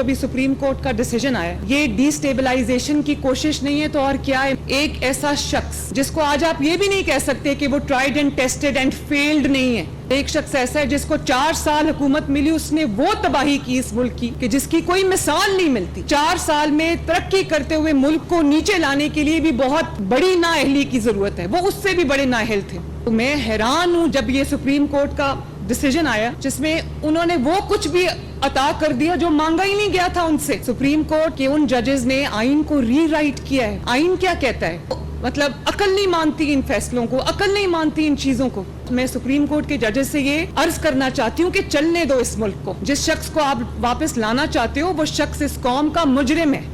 जो भी supreme court का डिसीजन आया, ये डिस्टेबलाइजेशन की कोशिश नहीं है तो और क्या है। एक ऐसा शख्स जिसको आज आप ये भी नहीं कह सकते कि वो tried and tested and failed नहीं है, एक शख्स ऐसा है जिसको 4 साल हुकूमत मिली, उसने वो तबाही की इस मुल्क की कि जिसकी कोई मिसाल नहीं मिलती। 4 साल में तरक्की करते हुए मुल्क को नीचे लाने के लिए भी बहुत बड़ी नाअहली की जरूरत है, वो उससे भी बड़े नाअहल थे। तो मैं हैरान हूं जब ये सुप्रीम कोर्ट का डिसीजन आया जिसमें उन्होंने वो कुछ भी अता कर दिया जो मांगा ही नहीं गया था उनसे। सुप्रीम कोर्ट के उन जजेस ने आइन को रीराइट किया है। आइन क्या कहता है, मतलब अकल नहीं मानती इन फैसलों को, अकल नहीं मानती इन चीजों को। मैं सुप्रीम कोर्ट के जजेस से ये अर्ज करना चाहती हूँ कि चलने दो इस मुल्क को। जिस शख्स को आप वापस लाना चाहते हो वो शख्स इस कौम का मुजरिम है।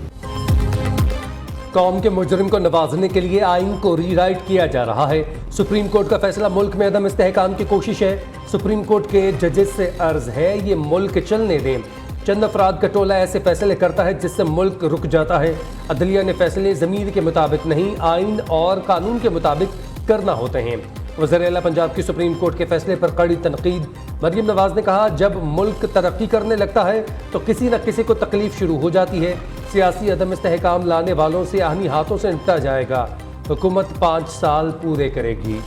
कौम के मुजरिम को नवाजने के लिए आइन को रीराइट किया जा रहा है। सुप्रीम कोर्ट का फैसला मुल्क में अदम इस्तेहकाम की कोशिश है। सुप्रीम कोर्ट के जजेस से अर्ज है ये मुल्क चलने दें। चंद अफराद का टोला ऐसे फैसले करता है जिससे मुल्क रुक जाता है। अदलिया ने फैसले ज़मीर के मुताबिक नहीं, आइन और कानून के मुताबिक करना होते हैं। वज़ीर-ए-आला पंजाब की सुप्रीम कोर्ट के फैसले पर कड़ी तनकीद। मरियम नवाज ने कहा, जब मुल्क तरक्की करने लगता है तो किसी न किसी को तकलीफ शुरू हो जाती है। सियासी अदम इस्तेहकाम लाने वालों से आहनी हाथों से निपटा जाएगा। हुकूमत 5 साल पूरे करेगी।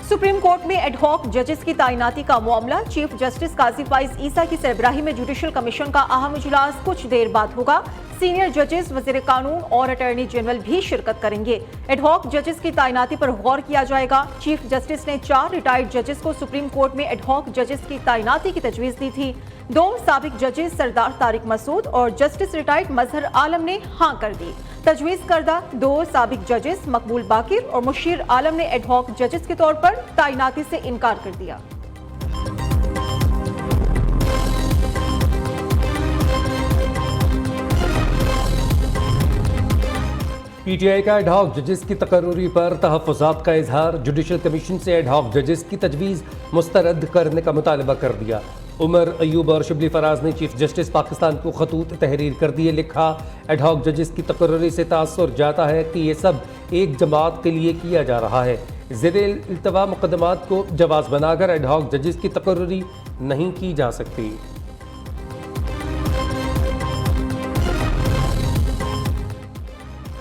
सुप्रीम कोर्ट में एडहॉक जजेस की तैनाती का मामला। चीफ जस्टिस काजी फाइज ईसा की सरबराही में जुडिशल कमीशन का अहम इजलास कुछ देर बाद होगा। सीनियर जजेस, वजीर कानून और अटॉर्नी जनरल भी शिरकत करेंगे। एडहॉक जजेस की तैनाती पर गौर किया जाएगा। चीफ जस्टिस ने 4 रिटायर्ड जजेस को सुप्रीम कोर्ट में एडहॉक जजेस की तैनाती की तजवीज़ दी थी। 2 साबिक जजेस सरदार तारिक मसूद और जस्टिस रिटायर्ड मजहर आलम ने हाँ कर दी। तजवीज़ करदा 2 साबिक जजेस मकबूल बाकिर और मुशीर आलम ने एडहॉक जजेस के तौर पर तैनाती से इनकार कर दिया। पीटीआई का एडहॉक जजेस की तकर्रुरी पर तहफ़्फ़ुज़ात का इजहार। जुडिशल कमीशन से एडहॉक जजेस की तजवीज़ मुस्तरद करने का मुतालबा कर दिया। उमर अयूब और शिबली फराज ने चीफ जस्टिस पाकिस्तान को खतूत तहरीर कर दिए। लिखा, एडहॉक जजेस की तकर्रुरी से तासुर जाता है कि ये सब एक जमात के लिए किया जा रहा है। ज़ेरे इल्तवा मुकदमात को जवाज़ बनाकर एडहॉक जजेस की तकर्रुरी नहीं की जा सकती।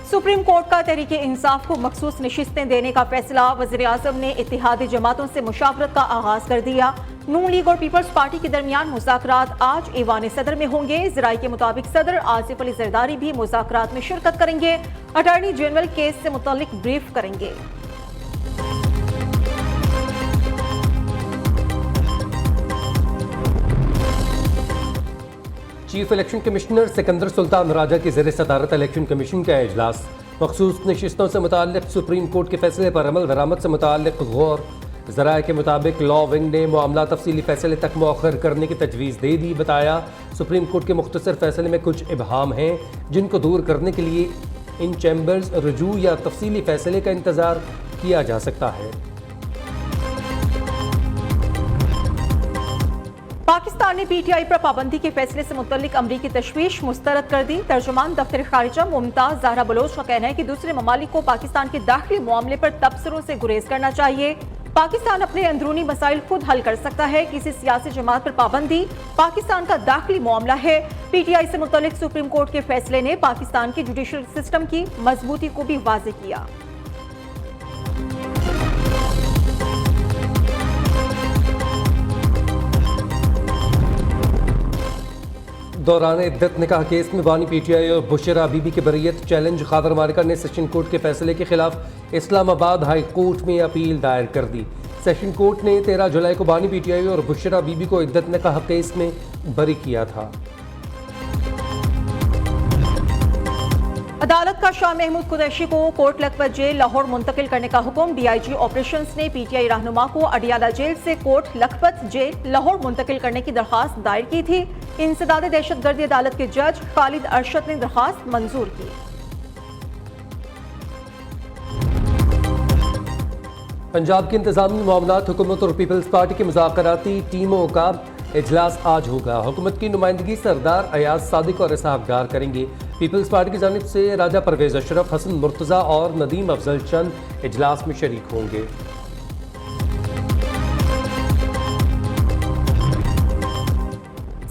सुप्रीम कोर्ट का तहरीके इंसाफ को मखसूस नशिस्तें देने का फैसला। वज़ीर आज़म ने इत्तेहादी जमातों से मुशावरत का आगाज कर दिया। नून लीग और पीपल्स पार्टी के दरमियान मुज़ाकरात आज ईवान सदर में होंगे। ज़राए के मुताबिक सदर आसिफ अली जरदारी भी मुज़ाकरात में शिरकत करेंगे। अटॉर्नी जनरल केस से मुतल्लिक ब्रीफ करेंगे। Chief election commissioner Sikandar Sultan Raja की ज़ेर सदारत इलेक्शन कमीशन का इजलास। मखसूस नशिस्तों से मुताल्लिक़ सुप्रीम कोर्ट के फैसले पर अमल दरामद से मुताल्लिक़ गौर। ज़राए के मुताबिक लॉ विंग ने मामला तफसीली फैसले तक मौखर करने की तजवीज़ दे दी। बताया, सुप्रीम कोर्ट के मुख्तसर फैसले में कुछ इबहाम हैं जिनको दूर करने के लिए इन चैम्बर्स रजू या तफसीली फैसले का इंतज़ार किया जा सकता है। पाकिस्तान ने पीटीआई पर पाबंदी के फैसले से मुतल्लिक अमरीकी तशवीश मुस्तरद कर दी। तर्जुमान दफ्तर खारिजा मुमताज ज़हरा बलोच का कहना है कि दूसरे ममालिक को पाकिस्तान के दाखिली मामले पर तबसरों से गुरेज करना चाहिए। पाकिस्तान अपने अंदरूनी मसाइल खुद हल कर सकता है। किसी सियासी जमात पर पाबंदी पाकिस्तान का दाखिली मामला है। पीटीआई से मुतल्लिक सुप्रीम कोर्ट के फैसले ने पाकिस्तान के जुडिशल सिस्टम की मजबूती को भी वाज़ेह किया। दौरान इद्दत निकाह केस में बानी पीटीआई और बुशरा बीबी की बरीयत चैलेंज। खादर मालिका ने सेशन कोर्ट के फैसले के खिलाफ इस्लामाबाद हाई कोर्ट में अपील दायर कर दी। सेशन कोर्ट ने 13 जुलाई को बानी पीटीआई और बुशरा बीबी को इद्दत निकाह केस में बरी किया था। अदालत का शाह महमूद कुरैशी को कोट लखपत जेल लाहौर मुंतकिल करने का हुक्म। डीआईजी ऑपरेशंस ने पीटीआई रहनुमा को अडियाला जेल से कोट लखपत जेल लाहौर मुंतकिल करने की दरखास्त दायर की थी। इंसदाद दहशतगर्दी अदालत के जज खालिद अरशद ने दरखास्त मंजूर की। पंजाब के इंतजामी मामलात हुकूमत और पीपल्स पार्टी की मुज़ाकराती टीमों का इजलास आज होगा। हुकूमत की नुमाइंदगी सरदार अयाज सादिक और इसहाक डार करेंगे। पीपल्स पार्टी की जानिब से राजा परवेज अशरफ, हसन मुर्तज़ा और नदीम अफजल चंद इजलास में शरीक होंगे।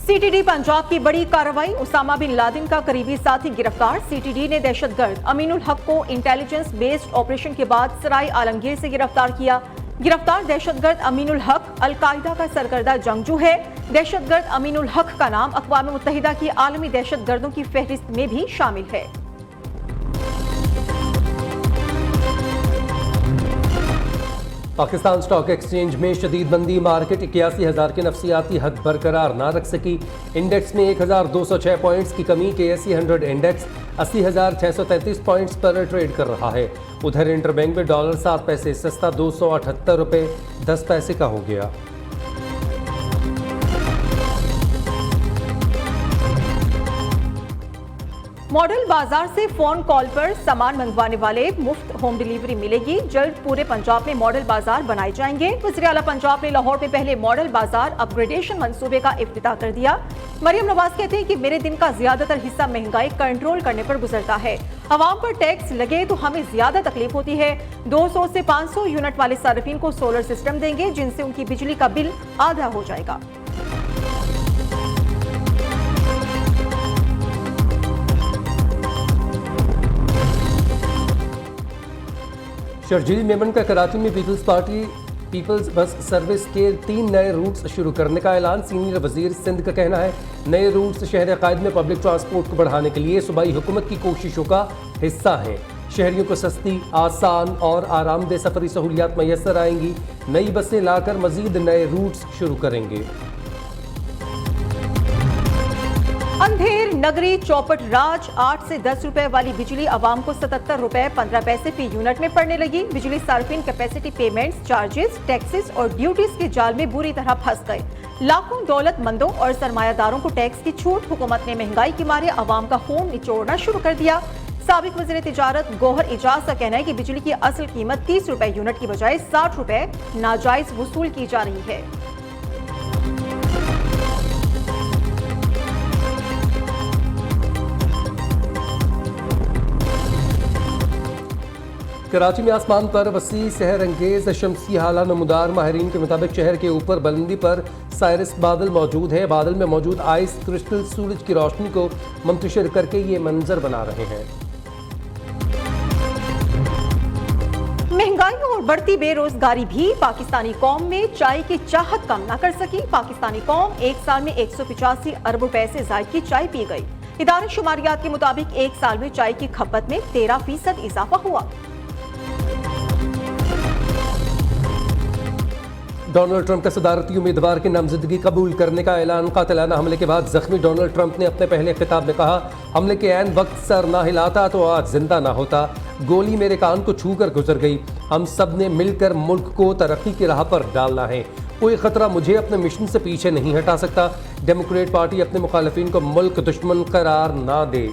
सीटीडी पंजाब की बड़ी कार्रवाई, उसामा बिन लादेन का करीबी साथी गिरफ्तार। सीटीडी ने दहशतगर्द अमीनुल हक को इंटेलिजेंस बेस्ड ऑपरेशन के बाद सराय आलमगीर से गिरफ्तार किया। गिरफ्तार दहशतगर्द अमीनुल हक अल-कायदा का सरकर्दा जंगजू है। दहशतगर्द अमीनुल हक का नाम अक़वाम मुत्तहिदा की आलमी दहशतगर्दों की फहरिस्त में भी शामिल है। पाकिस्तान स्टॉक एक्सचेंज में शदीद मंदी, मार्केट 81,000 के नफसियाती हद बरकरार ना रख सकी। इंडेक्स में 1,206 पॉइंट्स की कमी, KSE 100 इंडेक्स 80,633 पॉइंट्स पर ट्रेड कर रहा है। उधर इंटरबैंक में डॉलर 7 पैसे सस्ता 278 रुपये 10 पैसे का हो गया। मॉडल बाजार से फोन कॉल पर सामान मंगवाने वाले मुफ्त होम डिलीवरी मिलेगी। जल्द पूरे पंजाब में मॉडल बाजार बनाए जाएंगे। वज़ीर आला पंजाब ने लाहौर में पहले मॉडल बाजार अपग्रेडेशन मंसूबे का इफ्तिताह कर दिया। मरियम नवाज कहते हैं कि मेरे दिन का ज्यादातर हिस्सा महंगाई कंट्रोल करने पर गुजरता है। आवाम पर टैक्स लगे तो हमें ज्यादा तकलीफ होती है। 200 से 500 यूनिट वाले सार्फिन को सोलर सिस्टम देंगे, जिनसे उनकी बिजली का बिल आधा हो जाएगा। शर्जील मेमन का कराची में पीपल्स बस सर्विस के 3 नए रूट्स शुरू करने का ऐलान। सीनियर वजीर सिंध का कहना है नए रूट्स शहर क़ायद में पब्लिक ट्रांसपोर्ट को बढ़ाने के लिए सूबाई हुकूमत की कोशिशों का हिस्सा हैं। शहरियों को सस्ती, आसान और आरामदेह सफरी सहूलियात मैसर आएंगी। नई बसें लाकर मजीद नए रूट्स शुरू करेंगे। अंधेर नगरी चौपट राज 8 से 10 रुपए वाली बिजली आवाम को 77 रुपए 15 पैसे फी यूनिट में पड़ने लगी। बिजली सार्फिन कैपेसिटी पेमेंट्स, चार्जेस, टैक्सेस और ड्यूटीज के जाल में बुरी तरह फंस गए। लाखों दौलतमंदों और सरमायादारों को टैक्स की छूट, हुकूमत ने महंगाई के मारे आवाम का खून निचोड़ना शुरू कर दिया। साबिक वज़ीर तिजारत गौहर एजाज का कहना है कि बिजली की असल कीमत 30 रुपए यूनिट की बजाय 60 रुपए नाजायज वसूल की जा रही है। कराची में आसमान पर वसी सहर अंगेज शमसी हाला नमूदार। माहिरीन के मुताबिक शहर के ऊपर बुलंदी पर साइरस बादल मौजूद है। बादल में मौजूद आइस क्रिस्टल सूरज की रोशनी को मुंतशिर करके ये मंजर बना रहे हैं। महंगाई और बढ़ती बेरोजगारी भी पाकिस्तानी कौम में चाय की चाहत कम न कर सकी। पाकिस्तानी कौम एक साल में 185 अरब रुपए से ज्यादा की चाय पी गई। इदारे शुमारियात के मुताबिक एक साल में चाय की खपत में 13% इजाफा हुआ। डोनाल्ड ट्रंप का सदारती उम्मीदवार की नामजदगी कबूल करने का ऐलान। कातिलाना हमले के बाद जख्मी डोनाल्ड ट्रंप ने अपने पहले खिताब में कहा, हमले के ऐन वक्त सर ना हिलाता तो आज जिंदा ना होता। गोली मेरे कान को छू कर गुजर गई। हम सब ने मिलकर मुल्क को तरक्की की राह पर डालना है। कोई खतरा मुझे अपने मिशन से पीछे नहीं हटा सकता। डेमोक्रेट पार्टी अपने मुखालिफिन को मुल्क दुश्मन करार ना दे।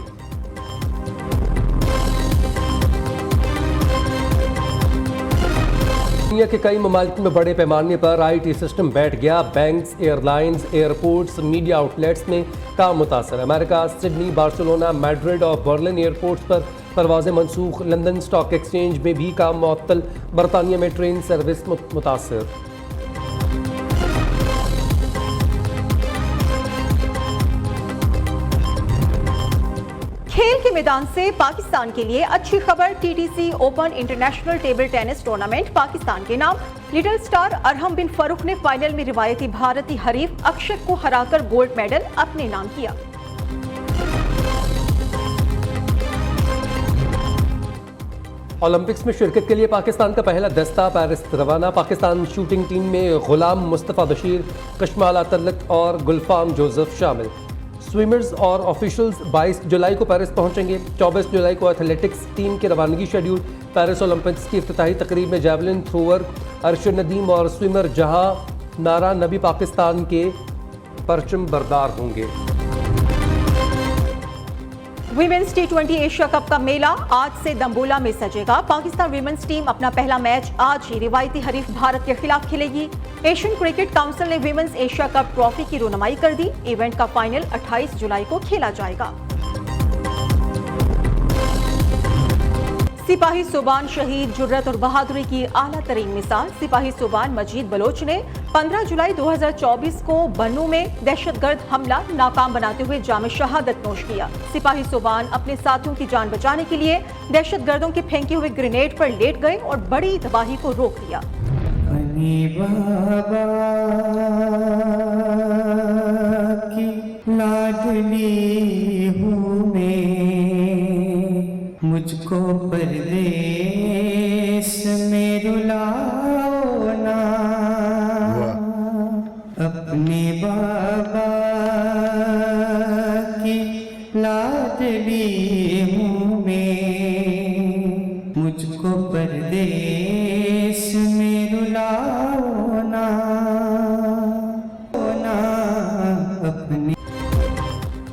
दुनिया के कई ममालिक में बड़े पैमाने पर IT सिस्टम बैठ गया। Banks, airlines, airports, media outlets में काम मुतासर। अमेरिका, सिडनी, बार्सिलोना, मैड्रिड और बर्लिन एयरपोर्ट्स पर परवाज़ें मनसूख। लंदन स्टॉक एक्सचेंज में भी काम मुअत्तल। बरतानिया में ट्रेन सर्विस मुतासर। खेल के मैदान से पाकिस्तान के लिए अच्छी खबर। TTC open international table tennis tournament Pakistan के नाम। लिटिल स्टार अरहम बिन फरूख ने फाइनल में रिवायती भारतीय हरीफ अक्षत को हराकर गोल्ड मेडल अपने नाम किया। ओलंपिक्स में शिरकत के लिए पाकिस्तान का पहला दस्ता पेरिस रवाना। पाकिस्तान शूटिंग टीम में गुलाम मुस्तफ़ा बशीर, कशमाला तलत और गुलफाम जोसेफ शामिल। स्विमर्स और ऑफिशियल्स 22 जुलाई को पेरिस पहुंचेंगे। 24 जुलाई को एथलेटिक्स टीम की रवानगी शेड्यूल। पेरिस ओलंपिक्स की इफ्तिताही तकरीब में जैवलिन थ्रोअर अरशद नदीम और स्विमर जहां नारा नबी पाकिस्तान के परचम बरदार होंगे। विमेंस T20 एशिया कप का मेला आज से दंबोला में सजेगा। पाकिस्तान विमेंस टीम अपना पहला मैच आज ही रिवायती हरीफ भारत के खिलाफ खेलेगी। एशियन क्रिकेट काउंसिल ने विमेंस एशिया कप ट्रॉफी की रोनुमाई कर दी। इवेंट का फाइनल 28 जुलाई को खेला जाएगा। सिपाही सुबान शहीद जुर्रत और बहादुरी की आला तरीन मिसाल। सिपाही सुबान मजीद बलोच ने 15 जुलाई 2024 को बन्नू में दहशतगर्द हमला नाकाम बनाते हुए जाम शहादत नोश किया। सिपाही सुबान अपने साथियों की जान बचाने के लिए दहशतगर्दों के फेंके हुए ग्रेनेड पर लेट गए और बड़ी तबाही को रोक दिया। बाबा की लाडली हूँ मैं, मुझको परदेश में रुलाओ ना। अपने बाबा की लाडली हूँ मैं, मुझको परदेश में रुलाओ ना अपने।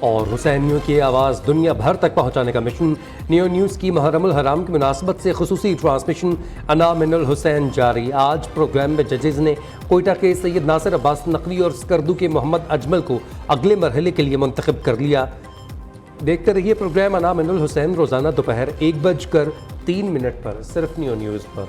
और हुसैनियों की आवाज़ दुनिया भर तक पहुंचाने का मिशन नियो न्यूज़ की मुहर्रमुल हराम की मुनासबत से खुसूसी ट्रांसमिशन अना मिनुल हुसैन जारी। आज प्रोग्राम में जजेज़ ने कोयटा के सैयद नासिर अब्बास नकवी और स्कर्दू के मोहम्मद अजमल को अगले मरहले के लिए मुंतखब कर लिया। देखते रहिए प्रोग्राम अना मिनुल हुसैन रोज़ाना दोपहर 1:03 पर सिर्फ नियो न्यूज़ पर।